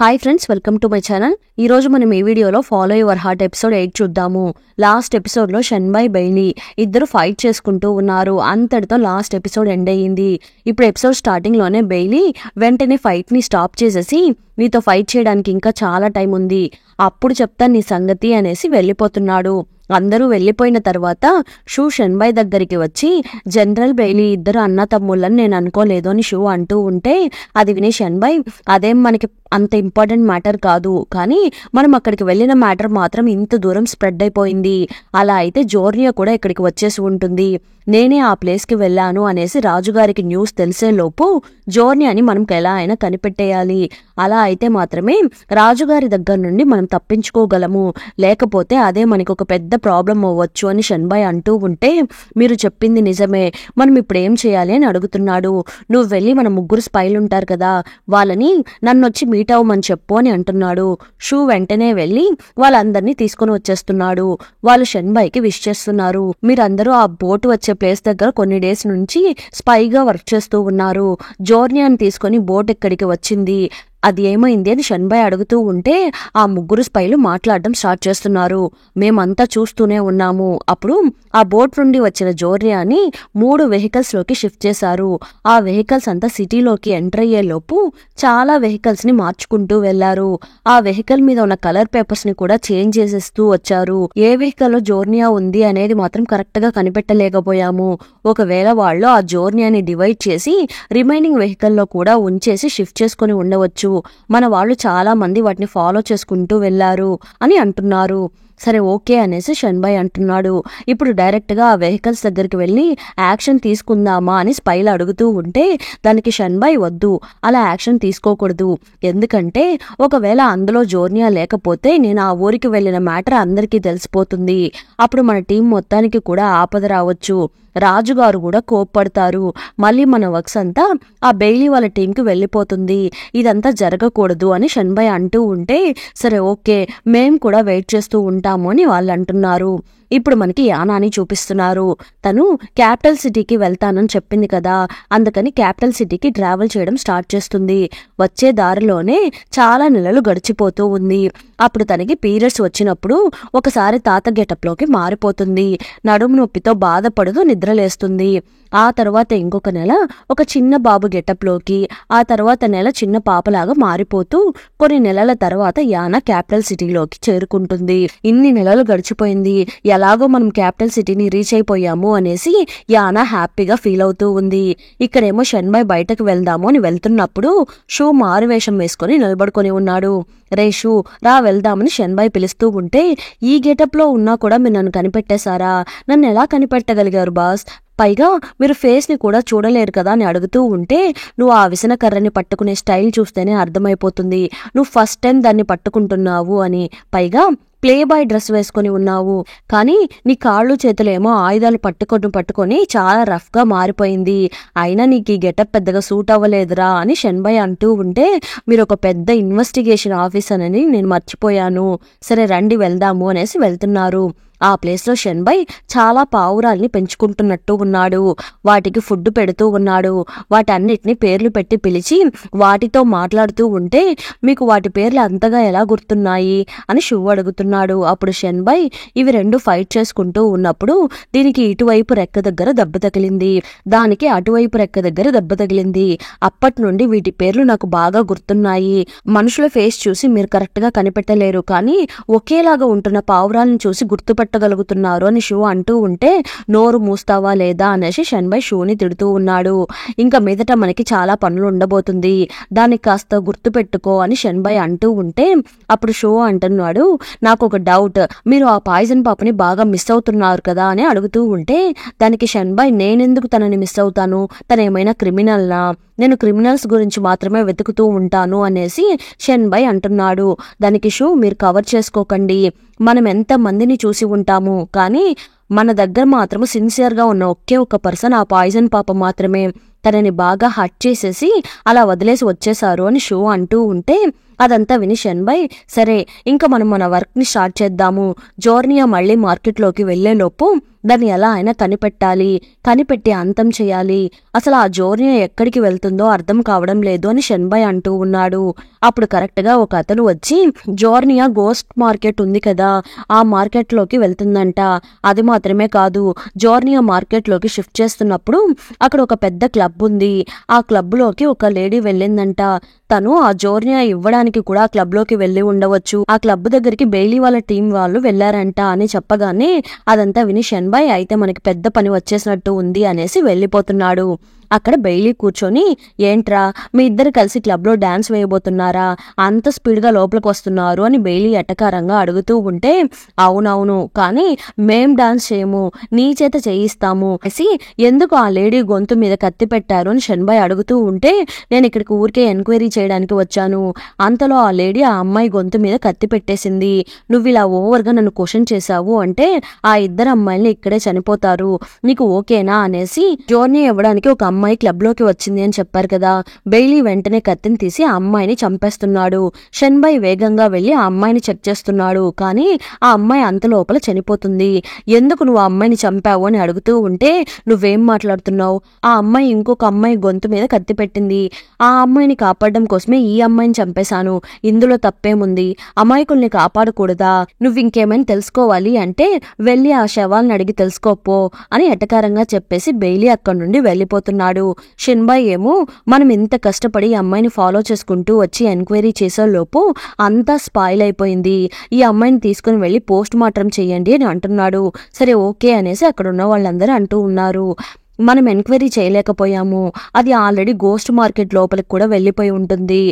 Hi friends, welcome to my channel. ఈ రోజు మనం ఈ వీడియోలో ఫాలో యువర్ హార్ట్ ఎపిసోడ్ 8 చూద్దాము. లాస్ట్ ఎపిసోడ్ లో షన్బై బెయిలీ ఇద్దరు ఫైట్ చేసుకుంటూ ఉన్నారు. అంతటితో లాస్ట్ ఎపిసోడ్ ఎండ్ అయ్యింది. ఇప్పుడు ఎపిసోడ్ స్టార్టింగ్ లోనే బెయిలీ వెంటనే ఫైట్ ని స్టాప్ చేసేసి నీతో ఫైట్ చేయడానికి ఇంకా చాలా టైం ఉంది, అప్పుడు చెప్తాను నీ సంగతి అనేసి వెళ్ళిపోతున్నాడు. అందరూ వెళ్లిపోయిన తర్వాత షూ షన్బై దగ్గరికి వచ్చి జనరల్ బెయిలీ ఇద్దరు అన్న తమ్ముళ్ళని నేను అనుకోలేదు అని షూ అంటూ ఉంటే అది విని షన్బై అదేం మనకి అంత ఇంపార్టెంట్ మ్యాటర్ కాదు, కానీ మనం అక్కడికి వెళ్ళిన మ్యాటర్ మాత్రం ఇంత దూరం స్ప్రెడ్ అయిపోయింది. అలా అయితే జోర్నియా కూడా ఇక్కడికి వచ్చేసి ఉంటుంది. నేనే ఆ ప్లేస్కి వెళ్ళాను అనేసి రాజుగారికి న్యూస్ తెలిసేలోపు జోర్నియాని మనం ఎలా అయినా కనిపెట్టేయాలి. అలా అయితే మాత్రమే రాజుగారి దగ్గర నుండి మనం తప్పించుకోగలము, లేకపోతే అదే మనకు ఒక పెద్ద ప్రాబ్లం అవ్వచ్చు అని షన్బై అంటూ ఉంటే మీరు చెప్పింది నిజమే, మనం ఇప్పుడు ఏం చేయాలి అని అడుగుతున్నాడు. నువ్వు వెళ్ళి మన ముగ్గురు స్పైలు ఉంటారు కదా, వాళ్ళని నన్ను వచ్చి మీట్ అవ్వమని చెప్పు అని అంటున్నాడు. షూ వెంటనే వెళ్ళి వాళ్ళందరినీ తీసుకుని వచ్చేస్తున్నాడు. వాళ్ళు షన్బైకి విష్ చేస్తున్నారు. మీరందరూ ఆ బోటు వచ్చే ప్లేస్ దగ్గర కొన్ని డేస్ నుంచి స్పైగా వర్క్ చేస్తూ ఉన్నారు. జోర్నియాని తీసుకుని బోట్ ఎక్కడికి వచ్చింది, అది ఏమైంది అని షన్బై అడుగుతూ ఉంటే ఆ ముగ్గురు స్పైలు మాట్లాడడం స్టార్ట్ చేస్తున్నారు. మేమంతా చూస్తూనే ఉన్నాము. అప్పుడు ఆ బోట్ నుండి వచ్చిన జోర్నియాని 3 వెహికల్స్ లోకి షిఫ్ట్ చేశారు. ఆ వెహికల్స్ అంతా సిటీలోకి ఎంటర్ అయ్యేలోపు చాలా వెహికల్స్ ని మార్చుకుంటూ వెళ్లారు. ఆ వెహికల్ మీద ఉన్న కలర్ పేపర్స్ ని కూడా చేంజ్ చేసేస్తూ వచ్చారు. ఏ వెహికల్ లో జోర్నియా ఉంది అనేది మాత్రం కరెక్ట్ గా కనిపెట్టలేకపోయాము. ఒకవేళ వాళ్ళు ఆ జోర్నియాని డివైడ్ చేసి రిమైనింగ్ వెహికల్ లో కూడా ఉంచేసి షిఫ్ట్ చేసుకుని ఉండవచ్చు. మన వాళ్ళు చాలా మంది వాటిని ఫాలో చేసుకుంటూ వెళ్లారు అని అంటున్నారు. సరే ఓకే అనేసి షన్బై అంటున్నాడు. ఇప్పుడు డైరెక్ట్ గా ఆ వెహికల్స్ దగ్గరికి వెళ్ళి యాక్షన్ తీసుకుందామా అని స్పైలు అడుగుతూ ఉంటే దానికి షన్బై వద్దు, అలా యాక్షన్ తీసుకోకూడదు, ఎందుకంటే ఒకవేళ అందులో జోర్నియా లేకపోతే నేను ఆ ఊరికి వెళ్ళిన మ్యాటర్ అందరికీ తెలిసిపోతుంది, అప్పుడు మన టీం మొత్తానికి కూడా ఆపద రావచ్చు, రాజుగారు కూడా కోప్పడతారు, మళ్ళీ మన వర్క్స్ అంతా ఆ బెయిలీ వాళ్ళ టీంకి వెళ్ళిపోతుంది, ఇదంతా జరగకూడదు అని షన్బై అంటూ ఉంటే సరే ఓకే మేం కూడా వెయిట్ చేస్తూ ఉంటాము అని వాళ్ళు అంటున్నారు. ఇప్పుడు మనకి యానాని చూపిస్తున్నారు. తను క్యాపిటల్ సిటీకి వెళ్తానని చెప్పింది కదా, అందుకని క్యాపిటల్ సిటీకి ట్రావెల్ చేయడం స్టార్ట్ చేస్తుంది. వచ్చే దారిలోనే చాలా నెలలు గడిచిపోతూ ఉంది. అప్పుడు తనకి పీరియడ్స్ వచ్చినప్పుడు ఒకసారి తాత గెటప్లోకి మారిపోతుంది. నడుము నొప్పితో బాధపడుతూ నిద్రలేస్తుంది. ఆ తర్వాత ఇంకొక నెల ఒక చిన్న బాబు గెటప్లోకి, ఆ తర్వాత నెల చిన్న పాపలాగా మారిపోతూ కొన్ని నెలల తర్వాత యానా క్యాపిటల్ సిటీలోకి చేరుకుంటుంది. ఇన్ని నెలలు గడిచిపోయింది, ఎలాగో మనం క్యాపిటల్ సిటీని రీచ్ అయిపోయాము అనేసి యానా హ్యాపీగా ఫీల్ అవుతూ ఉంది. ఇక్కడేమో షన్బై బయటకు వెళ్దాము అని వెళ్తున్నప్పుడు షూ మారువేషం వేసుకుని నిలబడుకొని ఉన్నాడు. రే షూ రా వెళ్దామని షన్బై పిలుస్తూ ఉంటే ఈ గెటప్ లో ఉన్నా కూడా మీరు నన్ను కనిపెట్టేశారా, నన్ను ఎలా కనిపెట్టగలిగారు బాస్, పైగా మీరు ఫేస్ ని కూడా చూడలేరు కదా అని అడుగుతూ ఉంటే నువ్వు ఆ విసన కర్రని పట్టుకునే స్టైల్ చూస్తేనే అర్థమైపోతుంది నువ్వు ఫస్ట్ టైం దాన్ని పట్టుకుంటున్నావు అని, పైగా ప్లే బాయ్ డ్రెస్ వేసుకుని ఉన్నావు, కానీ నీ కాళ్ళు చేతులేమో ఆయుధాలు పట్టుకొని చాలా రఫ్ గా మారిపోయింది, అయినా నీకు ఈ గెటప్ పెద్దగా సూట్ అవ్వలేదురా అని షన్బై అంటూ ఉంటే మీరు ఒక పెద్ద ఇన్వెస్టిగేషన్ ఆఫీసర్ అని నేను మర్చిపోయాను, సరే రండి వెళ్దాము అనేసి వెళ్తున్నారు. ఆ ప్లేస్ లో షన్బై చాలా పావురాల్ని పెంచుకుంటున్నట్టు ఉన్నాడు. వాటికి ఫుడ్ పెడుతూ ఉన్నాడు. వాటన్నిటిని పేర్లు పెట్టి పిలిచి వాటితో మాట్లాడుతూ ఉంటే మీకు వాటి పేర్లు అంతగా ఎలా గుర్తున్నాయి అని షూ అడుగుతున్నాడు. అప్పుడు షన్బై ఇవి 2 ఫైట్ చేసుకుంటూ ఉన్నప్పుడు దీనికి ఇటువైపు రెక్క దగ్గర దెబ్బ తగిలింది, దానికి అటువైపు రెక్క దగ్గర దెబ్బ తగిలింది, అప్పటి నుండి వీటి పేర్లు నాకు బాగా గుర్తున్నాయి, మనుషుల ఫేస్ చూసి మీరు కరెక్ట్ గా కనిపెట్టలేరు, కానీ ఒకేలాగా ఉంటున్న పావురాలను చూసి గుర్తుపట్టగలుగుతున్నారు అని షూ అంటూ ఉంటే నోరు మూస్తావా లేదా అనేసి షన్బై షూని తిడుతూ ఉన్నాడు. ఇంకా మీదట మనకి చాలా పనులు ఉండబోతుంది, దానికి కాస్త గుర్తుపెట్టుకో అని షన్బై అంటూ ఉంటే అప్పుడు షూ అంటున్నాడు నాకు ఒక డౌట్, మీరు ఆ పాయిజన్ పాపని బాగా మిస్ అవుతున్నారు కదా అని అడుగుతూ ఉంటే దానికి షన్బై నేనెందుకు తనని మిస్ అవుతాను, తనేమైనా క్రిమినల్నా, నేను క్రిమినల్స్ గురించి మాత్రమే వెతుకుతూ ఉంటాను అనేసి షన్బై అంటున్నాడు. దానికి షూ మీరు కవర్ చేసుకోకండి, మనం ఎంత మందిని చూసి ఉంటాము, కానీ మన దగ్గర మాత్రం సిన్సియర్ గా ఉన్న ఒకే ఒక పర్సన్ ఆ పాయిజన్ పాప మాత్రమే, తనని బాగా హర్ట్ చేసేసి అలా వదిలేసి వచ్చేశారు అని షూ అంటూ ఉంటే అదంతా విని షెన్బై, సరే ఇంకా మనం మన వర్క్ ని స్టార్ట్ చేద్దాము. జోర్నియా మళ్ళీ మార్కెట్లోకి వెళ్లేలోపు దాన్ని ఎలా అయినా కనిపెట్టి అంతం చేయాలి. అసలు ఆ జోర్నియా ఎక్కడికి వెళ్తుందో అర్థం కావడం లేదు అని షెన్బై అంటూ ఉన్నాడు. అప్పుడు కరెక్ట్ గా ఒక అతను వచ్చి, జోర్నియా గోస్ట్ మార్కెట్ ఉంది కదా, ఆ మార్కెట్ లోకి వెళ్తుందంట. అది మాత్రమే కాదు, జోర్నియా మార్కెట్ లోకి షిఫ్ట్ చేస్తున్నప్పుడు అక్కడ ఒక పెద్ద క్లబ్ ఉంది. ఆ క్లబ్ లోకి ఒక లేడీ వెళ్ళిందంట. తను ఆ జోర్నియా ఇవ్వడానికి కూడా క్లబ్ లోకి వెళ్లి ఉండవచ్చు. ఆ క్లబ్ దగ్గరికి బెయిలీ వాళ్ళ టీం వాళ్ళు వెళ్లారంట అని చెప్పగానే అదంతా విని షెన్బై, అయితే మనకి పెద్ద పని వచ్చేసినట్టు ఉంది అనేసి వెళ్లిపోతున్నాడు. అక్కడ బెయిలీ కూర్చొని, ఏంట్రా మీ ఇద్దరు కలిసి క్లబ్ లో డాన్స్ వేయబోతున్నారా, అంత స్పీడ్ గా లోపలికి వస్తున్నారు అని బెయిలీ ఎటకారంగా అడుగుతూ ఉంటే, అవునవును కానీ మేం డాన్స్ చేయము, నీ చేత చేయిస్తాము అనేసి ఎందుకు ఆ లేడీ గొంతు మీద కత్తి పెట్టారు అని షెన్బై అడుగుతూ ఉంటే, నేను ఇక్కడికి ఊరికే ఎంక్వైరీ చేయడానికి వచ్చాను. అంతలో ఆ లేడీ ఆ అమ్మాయి గొంతు మీద కత్తి పెట్టేసింది. నువ్వు ఇలా ఓవర్ గా నన్ను క్వశ్చన్ చేశావు అంటే ఆ ఇద్దరు అమ్మాయిల్ని ఇక్కడే చనిపోతారు, నీకు ఓకేనా అనేసి, జోర్నీ ఇవ్వడానికి ఒక అమ్మాయి క్లబ్ లోకి వచ్చింది అని చెప్పారు కదా. బెయిలీ వెంటనే కత్తిని తీసి ఆ అమ్మాయిని చంపేస్తున్నాడు. షెన్బై వేగంగా వెళ్లి ఆ అమ్మాయిని చెక్ చేస్తున్నాడు. కానీ ఆ అమ్మాయి అంత లోపల చనిపోతుంది. ఎందుకు నువ్వు ఆ అమ్మాయిని చంపావు అని అడుగుతూ ఉంటే, నువ్వేం మాట్లాడుతున్నావు, ఆ అమ్మాయి ఇంకొక అమ్మాయి గొంతు మీద కత్తి పెట్టింది, ఆ అమ్మాయిని కాపాడడం కోసమే ఈ అమ్మాయిని చంపేశాను, ఇందులో తప్పేముంది, అమాయకుల్ని కాపాడకూడదా, నువ్వు ఇంకేమైనా తెలుసుకోవాలి అంటే వెళ్లి ఆ శవాల్ని అడిగి తెలుసుకోపో అని ఎటకారంగా చెప్పేసి బెయిలీ అక్కడి నుండి వెళ్లిపోతున్నాడు. షెన్బై ఏమో, మనం ఇంత కష్టపడి అమ్మాయిని ఫాలో చేసుకుంటూ వచ్చి ఎంక్వైరీ చేసేలోపు అంతా స్పాయిల్ అయిపోయింది, ఈ అమ్మాయిని తీసుకుని వెళ్లి పోస్ట్ మార్టం చెయ్యండి అని అంటున్నాడు. సరే ఓకే అనేసి అక్కడ ఉన్న వాళ్ళందరూ అంటూ ఉన్నారు. మనం ఎంక్వైరీ చేయలేకపోయాము, అది ఆల్రెడీ గోస్ట్ మార్కెట్ లోపలికి కూడా వెళ్లిపోయి ఉంటుంది,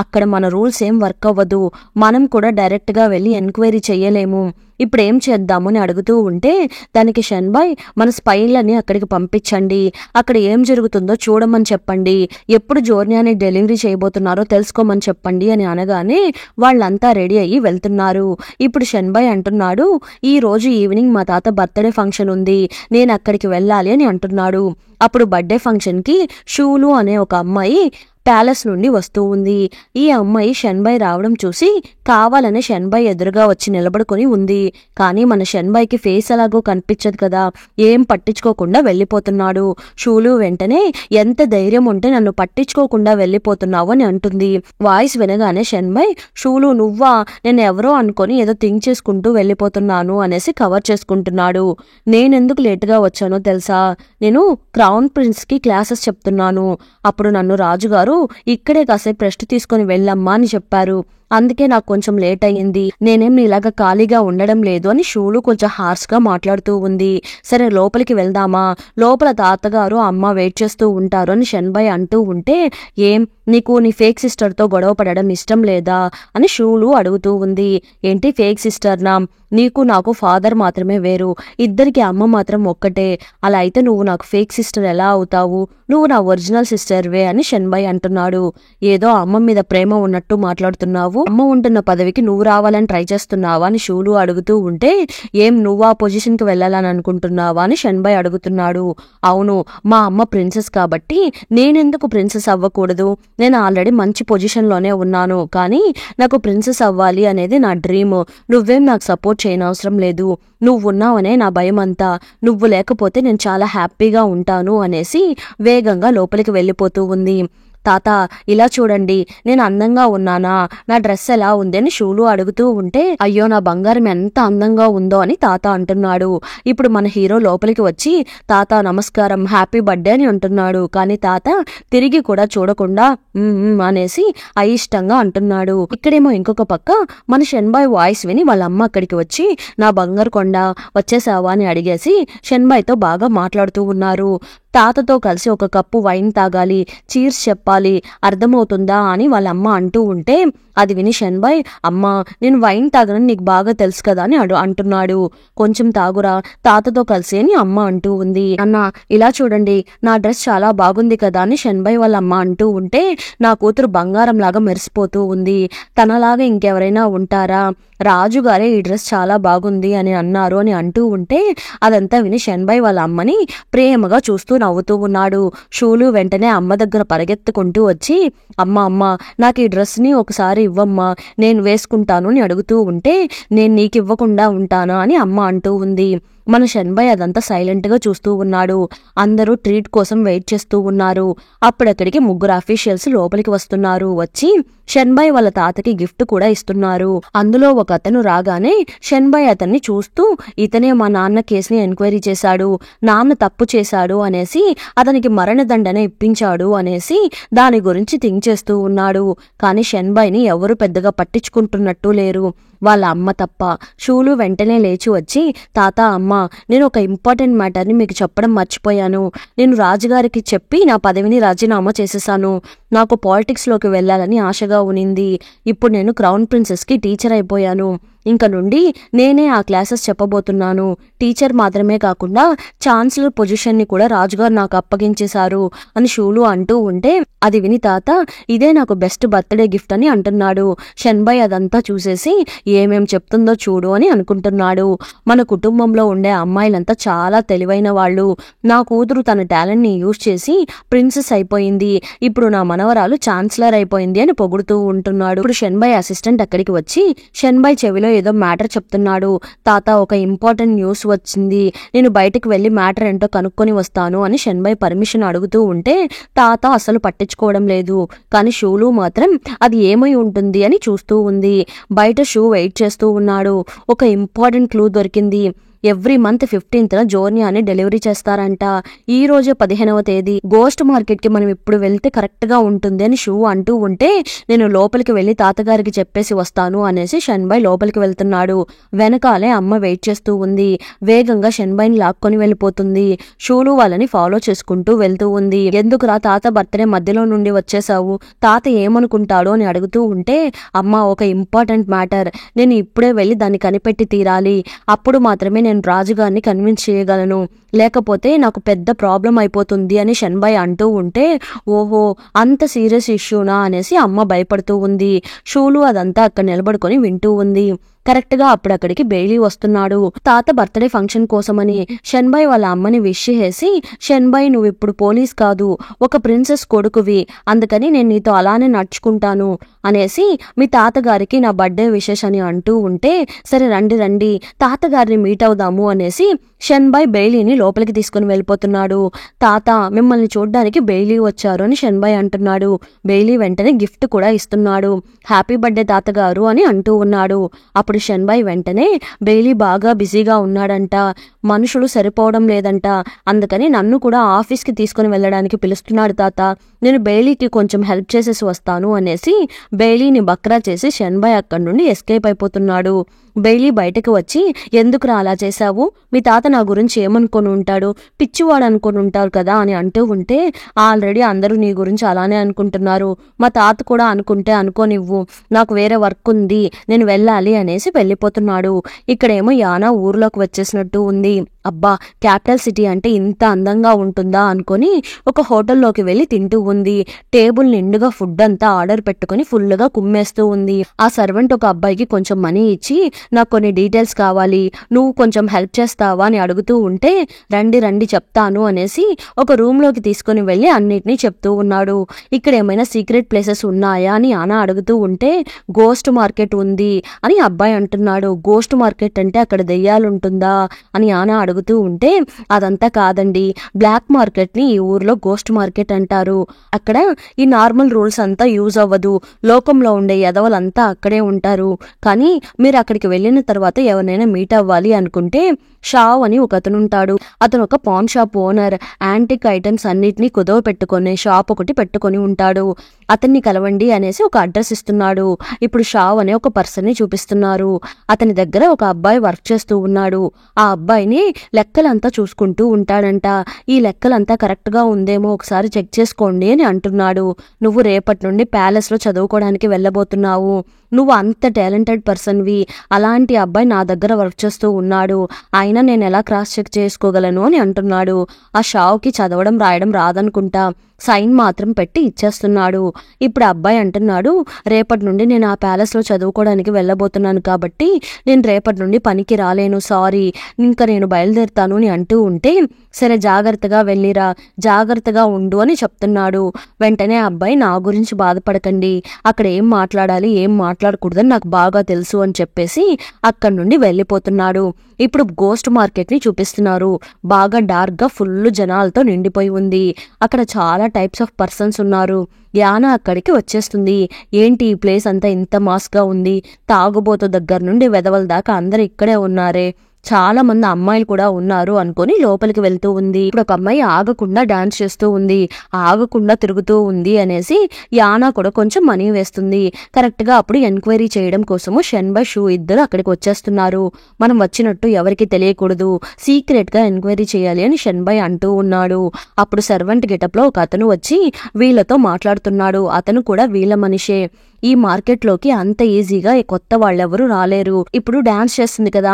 అక్కడ మన రూల్స్ ఏం వర్క్ అవ్వదు, మనం కూడా డైరెక్ట్ గా వెళ్లి ఎంక్వైరీ చెయ్యలేము, ఇప్పుడు ఏం చేద్దాము అని అడుగుతూ ఉంటే దానికి షెన్బై, మన స్పైలని అక్కడికి పంపించండి, అక్కడ ఏం జరుగుతుందో చూడమని చెప్పండి, ఎప్పుడు జోర్నియాని డెలివరీ చేయబోతున్నారో తెలుసుకోమని చెప్పండి అని అనగానే వాళ్ళంతా రెడీ అయ్యి వెళ్తున్నారు. ఇప్పుడు షెన్బై అంటున్నాడు, ఈ రోజు ఈవినింగ్ మా తాత బర్త్డే ఫంక్షన్ ఉంది, నేను అక్కడికి వెళ్ళాలి అని అంటున్నాడు. అప్పుడు బర్త్డే ఫంక్షన్ కి షూలు అనే ఒక అమ్మాయి ప్యాలెస్ నుండి వస్తూ ఉంది. ఈ అమ్మాయి షెన్బై రావడం చూసి కావాలనే షెన్బై ఎదురుగా వచ్చి నిలబడుకొని ఉంది. కానీ మన షెన్బైకి ఫేస్ ఎలాగో కనిపించదు కదా, ఏం పట్టించుకోకుండా వెళ్లిపోతున్నాడు. షూలు వెంటనే, ఎంత ధైర్యం ఉంటే నన్ను పట్టించుకోకుండా వెళ్లిపోతున్నావు అని అంటుంది. వాయిస్ వినగానే షెన్బై, షూలు నువ్వా, నేను ఎవరో అనుకొని ఏదో థింక్ చేసుకుంటూ వెళ్లిపోతున్నాను అనేసి కవర్ చేసుకుంటున్నాడు. నేనెందుకు లేటుగా వచ్చానో తెలుసా, నేను క్రౌన్ ప్రిన్స్ కి క్లాసెస్ చెప్తున్నాను, అప్పుడు నన్ను రాజుగారు ఇక్కడే కాసేపు రెస్ట్ తీసుకుని వెళ్ళమ్మా అని చెప్పారు, అందుకే నాకు కొంచెం లేట్ అయ్యింది, నేనేం ఇలాగా ఖాళీగా ఉండడం లేదు అని షూలు కొంచెం హార్స్ గా మాట్లాడుతూ ఉంది. సరే లోపలికి వెళ్దామా, లోపల తాతగారు అమ్మ వెయిట్ చేస్తూ ఉంటారు అని షెన్బై అంటూ ఉంటే, ఏం నీకు నీ ఫేక్ సిస్టర్ తో గొడవ పడడం ఇష్టం లేదా అని షూలు అడుగుతూ ఉంది. ఏంటి ఫేక్ సిస్టర్నా, నీకు నాకు ఫాదర్ మాత్రమే వేరు, ఇద్దరికి అమ్మ మాత్రం ఒక్కటే, అలా అయితే నువ్వు నాకు ఫేక్ సిస్టర్ ఎలా అవుతావు, నువ్వు నా ఒరిజినల్ సిస్టర్వే అని షెన్బై అంటున్నాడు. ఏదో అమ్మ మీద ప్రేమ ఉన్నట్టు మాట్లాడుతున్నావు, అమ్మ ఉంటున్న పదవికి నువ్వు రావాలని ట్రై చేస్తున్నావా అని షూలు అడుగుతూ ఉంటే, ఏం నువ్వు ఆ పొజిషన్ కి వెళ్ళాలని అనుకుంటున్నావా అని షెన్బై అడుగుతున్నాడు. అవును, మా అమ్మ ప్రిన్సెస్ కాబట్టి నేనెందుకు ప్రిన్సెస్ అవ్వకూడదు, నేను ఆల్రెడీ మంచి పొజిషన్ లోనే ఉన్నాను, కానీ నాకు ప్రిన్సెస్ అవ్వాలి అనేది నా డ్రీమ్, నువ్వేం నాకు సపోర్ట్ చేయనవసరం లేదు, నువ్వున్నావనే నా భయం అంతా, నువ్వు లేకపోతే నేను చాలా హ్యాపీగా ఉంటాను అనేసి వేగంగా లోపలికి వెళ్లిపోతూ ఉంది. తాత ఇలా చూడండి, నేను అందంగా ఉన్నానా, నా డ్రెస్ ఎలా ఉంది అని షూలు అడుగుతూ ఉంటే, అయ్యో నా బంగారం ఎంత అందంగా ఉందో అని తాత అంటున్నాడు. ఇప్పుడు మన హీరో లోపలికి వచ్చి, తాత నమస్కారం, హ్యాపీ బర్త్డే అని అంటున్నాడు. కానీ తాత తిరిగి కూడా చూడకుండా అనేసి అయిష్టంగా అంటున్నాడు. ఇక్కడేమో ఇంకొక పక్క మన షెన్బై వాయిస్ విని వాళ్ళ అమ్మ అక్కడికి వచ్చి, నా బంగారు కొండ వచ్చేసావా అని అడిగేసి షెన్బైతో బాగా మాట్లాడుతూ ఉన్నారు. తాతతో కలిసి ఒక కప్పు వైన్ తాగాలి, చీర్స్ చెప్పాలి, అర్థమవుతుందా అని వాళ్ళ అమ్మ అంటూ ఉంటే అది విని షెన్బై, అమ్మా నేను వైన్ తాగనని నీకు బాగా తెలుసు కదా అని అంటున్నాడు. కొంచెం తాగురా తాతతో కలిసి అని అమ్మ అంటూ ఉంది. అన్న ఇలా చూడండి, నా డ్రెస్ చాలా బాగుంది కదా అని షెన్బై వాళ్ళ అమ్మ అంటూ ఉంటే, నా కూతురు బంగారం లాగా మెరిసిపోతూ ఉంది, తనలాగా ఇంకెవరైనా ఉంటారా, రాజుగారే ఈ డ్రెస్ చాలా బాగుంది అని అన్నారు అని అంటూ ఉంటే అదంతా విని షెన్బై వాళ్ళ అమ్మని ప్రేమగా చూస్తూ నవ్వుతూ ఉన్నాడు. షూలు వెంటనే అమ్మ దగ్గర పరిగెత్తుకుంటూ పరిగెత్తుకుంటూ వచ్చి అమ్మ నాకు ఈ డ్రెస్ని ఒకసారి ఇవ్వమ్మా, నేను వేసుకుంటాను అని అడుగుతూ ఉంటే నేను నీకు ఇవ్వకుండా ఉంటానా అని అమ్మ అంటూ ఉంది. మన షణ్భయ్ అదంతా సైలెంట్ గా చూస్తూ ఉన్నాడు. అందరూ ట్రీట్ కోసం వెయిట్ చేస్తూ ఉన్నారు. అప్పుడక్కడికి 3 అఫీషియల్స్ లోపలికి వస్తున్నారు. వచ్చి షణ్భయ్ వాళ్ళ తాతకి గిఫ్ట్ కూడా ఇస్తున్నారు. అందులో ఒక అతను రాగానే షణ్భయ్ అతన్ని చూస్తూ ఇతనే మా నాన్న కేసుని ఎంక్వైరీ చేశాడు, నాన్న తప్పు చేశాడు అనేసి అతనికి మరణదండన ఇప్పించాడు అనేసి దాని గురించి థింక్ చేస్తూ ఉన్నాడు. కానీ షణ్భయ్ని ఎవరు పెద్దగా పట్టించుకుంటున్నట్టు లేరు, వాళ్ళ అమ్మ తప్ప. షూలు వెంటనే లేచి వచ్చి తాత అమ్మ, నేను ఒక ఇంపార్టెంట్ మ్యాటర్ని మీకు చెప్పడం మర్చిపోయాను. నేను రాజుగారికి చెప్పి నా పదవిని రాజీనామా చేసేసాను. నాకు పాలిటిక్స్లోకి వెళ్ళాలని ఆశగా ఉనింది. ఇప్పుడు నేను క్రౌన్ ప్రిన్సెస్కి టీచర్ అయిపోయాను. ఇంక నుండి నేనే ఆ క్లాసెస్ చెప్పబోతున్నాను. టీచర్ మాత్రమే కాకుండా ఛాన్సలర్ పొజిషన్ని కూడా రాజుగారు నాకు అప్పగించేశారు అని షూలు అంటూ ఉంటే అది విని తాత ఇదే నాకు బెస్ట్ బర్త్డే గిఫ్ట్ అని అంటున్నాడు. షణ్భయ్ అదంతా చూసేసి ఏమేం చెప్తుందో చూడు అని అనుకుంటున్నాడు. మన కుటుంబంలో ఉండే అమ్మాయిలంతా చాలా తెలివైన వాళ్ళు. నా కూతురు తన టాలెంట్ ని యూజ్ చేసి ప్రిన్సెస్ అయిపోయింది, ఇప్పుడు నా మనవరాలు ఛాన్సలర్ అయిపోయింది అని పొగుడుతూ ఉంటున్నాడు. ఇప్పుడు షణ్భయ్ అసిస్టెంట్ అక్కడికి వచ్చి షణ్భయ్ చెవిలో ఏదో మ్యాటర్ చెప్తున్నాడు. తాత ఒక ఇంపార్టెంట్ న్యూస్ వచ్చింది, నేను బయటకు వెళ్లి మ్యాటర్ ఏంటో కనుక్కొని వస్తాను అని షణ్భయ్ పర్మిషన్ అడుగుతూ ఉంటే తాత అసలు పట్టించుకోవడం లేదు. కానీ షూలు మాత్రం అది ఏమై ఉంటుంది అని చూస్తూ ఉంది. బయట షూ వెయిట్ చేస్తూ ఉన్నాడు. ఒక ఇంపార్టెంట్ క్లూ దొరికింది. ఎవ్రీ మంత్ 15th జోర్నియాని డెలివరీ చేస్తారంట. ఈ రోజే 15వ తేదీ గోస్ట్ మార్కెట్ కి మనం ఇప్పుడు వెళ్తే కరెక్ట్ గా ఉంటుంది అని షూ అంటూ ఉంటే నేను లోపలికి వెళ్లి తాతగారికి చెప్పేసి వస్తాను అనేసి షణ్భయ్ లోపలికి వెళ్తున్నాడు. వెనకాలే అమ్మ వెయిట్ చేస్తూ ఉంది. వేగంగా షణ్భయ్ని లాక్కొని వెళ్ళిపోతుంది. షూలు వాళ్ళని ఫాలో చేసుకుంటూ వెళ్తూ ఉంది. ఎందుకురా తాత బర్త్డే మధ్యలో నుండి వచ్చేసావు, తాత ఏమనుకుంటాడో అని అడుగుతూ ఉంటే అమ్మ ఒక ఇంపార్టెంట్ మ్యాటర్, నేను ఇప్పుడే వెళ్లి దాన్ని కనిపెట్టి తీరాలి. అప్పుడు మాత్రమే నేను రాజుగారిని కన్విన్స్ చేయగలను, లేకపోతే నాకు పెద్ద ప్రాబ్లం అయిపోతుంది అని షణ్భయ్ అంటూ ఉంటే ఓహో అంత సీరియస్ ఇష్యూనా అనేసి అమ్మ భయపడుతూ ఉంది. షూలు అదంతా అక్కడ నిలబడుకొని వింటూ ఉంది. కరెక్ట్ గా అప్పుడక్కడికి బెయిలీ వస్తున్నాడు. తాత బర్త్డే ఫంక్షన్ కోసమని షణ్భయ్ వాళ్ళ అమ్మని విష్ చేసి షణ్భయ్ నువ్వు ఇప్పుడు పోలీస్ కాదు, ఒక ప్రిన్సెస్ కొడుకువి, అందుకని నేను నీతో అలానే నడుచుకుంటాను అనేసి మీ తాతగారికి నా బర్త్డే విషెస్ అని అంటూ ఉంటే సరే రండి తాతగారిని మీట్ అవుదాము అనేసి షణ్భయ్ బెయిలీని లోపలికి తీసుకుని వెళ్ళిపోతున్నాడు. తాత మిమ్మల్ని చూడ్డానికి బెయిలీ వచ్చారు అని షణ్భయ్ అంటున్నాడు. బెయిలీ వెంటనే గిఫ్ట్ కూడా ఇస్తున్నాడు. హ్యాపీ బర్త్డే తాతగారు అని అంటూ ఉన్నాడు. అప్పుడు షణ్భయ్ వెంటనే బెయిలీ బాగా బిజీగా ఉన్నాడంట, మనుషులు సరిపోవడం లేదంట, అందుకని నన్ను కూడా ఆఫీస్కి తీసుకుని వెళ్ళడానికి పిలుస్తున్నాడు తాత, నేను బెయిలీకి కొంచెం హెల్ప్ చేసేసి వస్తాను అనేసి బెయిలీని బక్రా చేసి షణ్భయ్ అక్కడి నుండి ఎస్కేప్ అయిపోతున్నాడు. బెయిలీ బయటకు వచ్చి ఎందుకురా అలా చేశావు, మీ తాత నా గురించి ఏమనుకొని ఉంటాడు, పిచ్చివాడు అనుకొని ఉంటారు కదా అని అంటూ ఉంటే ఆల్రెడీ అందరూ నీ గురించి అలానే అనుకుంటున్నారు, మా తాత కూడా అనుకుంటే అనుకోనివ్వు, నాకు వేరే వర్క్ ఉంది, నేను వెళ్ళాలి అనేసి వెళ్ళిపోతున్నాడు. ఇక్కడేమో యానా ఊర్లోకి వచ్చేసినట్టు ఉంది. అబ్బా క్యాపిటల్ సిటీ అంటే ఇంత అందంగా ఉంటుందా అనుకొని ఒక హోటల్లోకి వెళ్ళి తింటూ ఉంది. టేబుల్ నిండుగా ఫుడ్ అంతా ఆర్డర్ పెట్టుకుని ఫుల్గా కుమ్మేస్తూ ఉంది. ఆ సర్వెంట్ ఒక అబ్బాయికి కొంచెం మనీ ఇచ్చి నాకు కొన్ని డీటెయిల్స్ కావాలి, నువ్వు కొంచెం హెల్ప్ చేస్తావా అని అడుగుతూ ఉంటే రండి చెప్తాను అనేసి ఒక రూమ్ లోకి తీసుకుని వెళ్ళి అన్నిటినీ చెప్తూ ఉన్నాడు. ఇక్కడ ఏమైనా సీక్రెట్ ప్లేసెస్ ఉన్నాయా అని ఆనా అడుగుతూ ఉంటే గోస్ట్ మార్కెట్ ఉంది అని అబ్బాయి అంటున్నాడు. గోస్ట్ మార్కెట్ అంటే అక్కడ దెయ్యాలుంటుందా అని ఆనా అడుగుతూ ఉంటే అదంతా కాదండి, బ్లాక్ మార్కెట్ ని ఈ ఊర్లో గోస్ట్ మార్కెట్ అంటారు. అక్కడ ఈ నార్మల్ రూల్స్ అంతా యూజ్ అవ్వదు, లోకంలో ఉండే ఎదవలంతా అక్కడే ఉంటారు. కానీ మీరు అక్కడికి వెళ్ళిన తర్వాత ఎవరినైనా మీట్ అవ్వాలి అనుకుంటే షావ్ అని ఒక అతను ఉంటాడు. అతను ఒక pan shop owner. Antique items అన్నిటినీ కుదవ పెట్టుకునే షాప్ ఒకటి పెట్టుకొని ఉంటాడు. అతన్ని కలవండి అనేసి ఒక అడ్రస్ ఇస్తున్నాడు. ఇప్పుడు షావ్ అనే ఒక పర్సన్ ని చూపిస్తున్నారు. అతని దగ్గర ఒక అబ్బాయి వర్క్ చేస్తూ ఉన్నాడు. ఆ అబ్బాయిని లెక్కలంతా చూసుకుంటూ ఉంటాడంట. ఈ లెక్కలంతా కరెక్ట్ గా ఉందేమో ఒకసారి చెక్ చేసుకోండి అని అంటున్నాడు. నువ్వు రేపటి నుండి ప్యాలెస్ లో చదువుకోవడానికి వెళ్ళబోతున్నావు, నువ్వు అంత టాలెంటెడ్ పర్సన్వి, అలాంటి అబ్బాయి నా దగ్గర వర్క్ చేస్తూ ఉన్నాడు, అయినా నేను ఎలా క్రాస్ చెక్ చేసుకోగలను అని అంటున్నాడు. ఆ షావ్కి చదవడం రాయడం రాదనుకుంటా, సైన్ మాత్రం పెట్టి ఇచ్చేస్తున్నాడు. ఇప్పుడు అబ్బాయి అంటున్నాడు, రేపటి నుండి నేను ఆ ప్యాలెస్లో చదువుకోవడానికి వెళ్ళబోతున్నాను కాబట్టి నేను రేపటి నుండి పనికి రాలేను, సారీ, ఇంకా నేను బయలుదేరుతాను అని అంటూ ఉంటే, సరే జాగ్రత్తగా వెళ్ళిరా, జాగ్రత్తగా ఉండు అని చెప్తున్నాడు. వెంటనే అబ్బాయి, నా గురించి బాధపడకండి, అక్కడ ఏం మాట్లాడాలి ఏం మాట్లాడకూడదని నాకు బాగా తెలుసు అని చెప్పేసి అక్కడి నుండి వెళ్ళిపోతున్నాడు. ఇప్పుడు గోస్ట్ మార్కెట్ ని చూపిస్తున్నారు. బాగా డార్క్ గా ఫుల్ జనాలతో నిండిపోయి ఉంది. అక్కడ చాలా టైప్స్ ఆఫ్ పర్సన్స్ ఉన్నారు. యానా అక్కడికి వచ్చేస్తుంది. ఏంటి ఈ ప్లేస్ అంతా ఇంత మాస్ గా ఉంది, తాగుబోతు దగ్గర నుండి వెదవల దాకా అందరు ఇక్కడే ఉన్నారే, చాలా మంది అమ్మాయిలు కూడా ఉన్నారు అనుకుని లోపలికి వెళ్తూ ఉంది. ఇప్పుడు ఒక అమ్మాయి ఆగకుండా డాన్స్ చేస్తూ ఉంది, ఆగకుండా తిరుగుతూ ఉంది అనేసి యానా కూడా కొంచెం మనీ వేస్తుంది. కరెక్ట్ గా అప్పుడు ఎంక్వైరీ చేయడం కోసము షెన్బై షూ ఇద్దరు అక్కడికి వచ్చేస్తున్నారు. మనం వచ్చినట్టు ఎవరికి తెలియకూడదు, సీక్రెట్ గా ఎంక్వైరీ చేయాలి అని షెన్బై అంటూ ఉన్నాడు. అప్పుడు సర్వెంట్ గెటప్ లో ఒక అతను వచ్చి వీళ్ళతో మాట్లాడుతున్నాడు. అతను కూడా వీళ్ళ మనిషే. ఈ మార్కెట్ లోకి అంత ఈజీగా కొత్త వాళ్ళెవరూ రాలేరు. ఇప్పుడు డాన్స్ చేస్తుంది కదా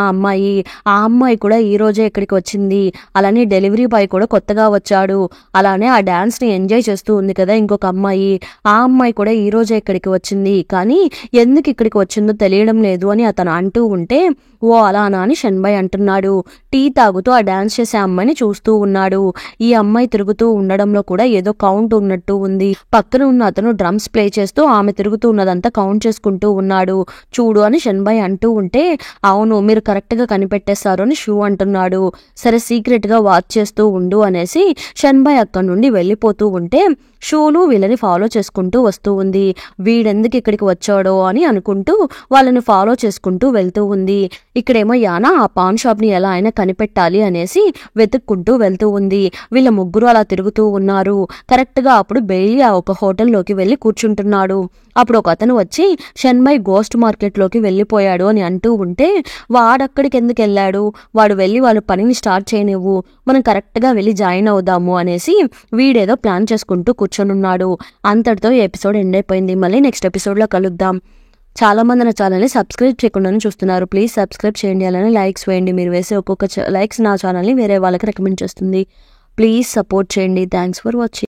ఆ అమ్మాయి కూడా ఈ రోజే ఇక్కడికి వచ్చింది. అలానే డెలివరీ బాయ్ కూడా కొత్తగా వచ్చాడు. అలానే ఆ డాన్స్ ని ఎంజాయ్ చేస్తూ ఉంది కదా ఇంకొక అమ్మాయి, ఆ అమ్మాయి కూడా ఈ రోజే ఇక్కడికి వచ్చింది, కానీ ఎందుకు ఇక్కడికి వచ్చిందో తెలియడం లేదు అని అతను అంటూ ఉంటే, ఓ అలానా అని షెన్బై అంటున్నాడు. టీ తాగుతూ ఆ డాన్స్ చేసే అమ్మాయిని చూస్తూ ఉన్నాడు. ఈ అమ్మాయి తిరుగుతూ ఉండడంలో కూడా ఏదో కౌంట్ ఉన్నట్టు ఉంది. పక్కన ఉన్న అతను డ్రమ్స్ ప్లే చేస్తూ ఆమె తిరుగుతూ ఉన్నదంతా కౌంట్ చేసుకుంటూ ఉన్నాడు. చూడు అని షెన్బై అంటూ ఉంటే, అవును మీరు కరెక్ట్ గా కనిపెట్టేస్తారు అని షూ అంటున్నాడు. సరే సీక్రెట్ గా వాచ్ చేస్తూ ఉండు అనేసి షెన్బై అక్కడి నుండి వెళ్ళిపోతూ ఉంటే, షూలు వీళ్ళని ఫాలో చేసుకుంటూ వస్తూ ఉంది. వీడెందుకు ఇక్కడికి వచ్చాడో అని అనుకుంటూ వాళ్ళని ఫాలో చేసుకుంటూ వెళ్తూ ఉంది. ఇక్కడేమో యానా ఆ పాన్ షాప్ ని ఎలా అయినా కనిపెట్టాలి అనేసి వెతుక్కుంటూ వెళ్తూ ఉంది. వీళ్ళ ముగ్గురు అలా తిరుగుతూ ఉన్నారు. కరెక్ట్ గా అప్పుడు బెయిలీ ఆ ఒక హోటల్లోకి వెళ్ళి కూర్చుంటున్నాడు. అప్పుడు ఒక అతను వచ్చి షెన్బై గోస్ట్ మార్కెట్ లోకి వెళ్ళిపోయాడు అని అంటూ ఉంటే, వాడక్కడికి ఎందుకు వెళ్ళాడు, వాడు వెళ్ళి వాళ్ళ పనిని స్టార్ట్ చేయనివ్వు, మనం కరెక్ట్ గా వెళ్ళి జాయిన్ అవుదాము అనేసి వీడేదో ప్లాన్ చేసుకుంటూ కూర్చొనున్నాడు. అంతటితో ఈ ఎపిసోడ్ ఎండ్ అయిపోయింది. మళ్ళీ నెక్స్ట్ ఎపిసోడ్ లో కలుద్దాం. చాలా మంది నా ఛానల్ని సబ్స్క్రైబ్ చేయకుండానే చూస్తున్నారు. ప్లీజ్ సబ్స్క్రైబ్ చేయండి, అలానే లైక్స్ వేయండి. మీరు వేసే ఒక్కొక్క లైక్స్ నా ఛానల్ని వేరే వాళ్ళకి రికమెండ్ చేస్తుంది. ప్లీజ్ సపోర్ట్ చేయండి. Thanks for watching.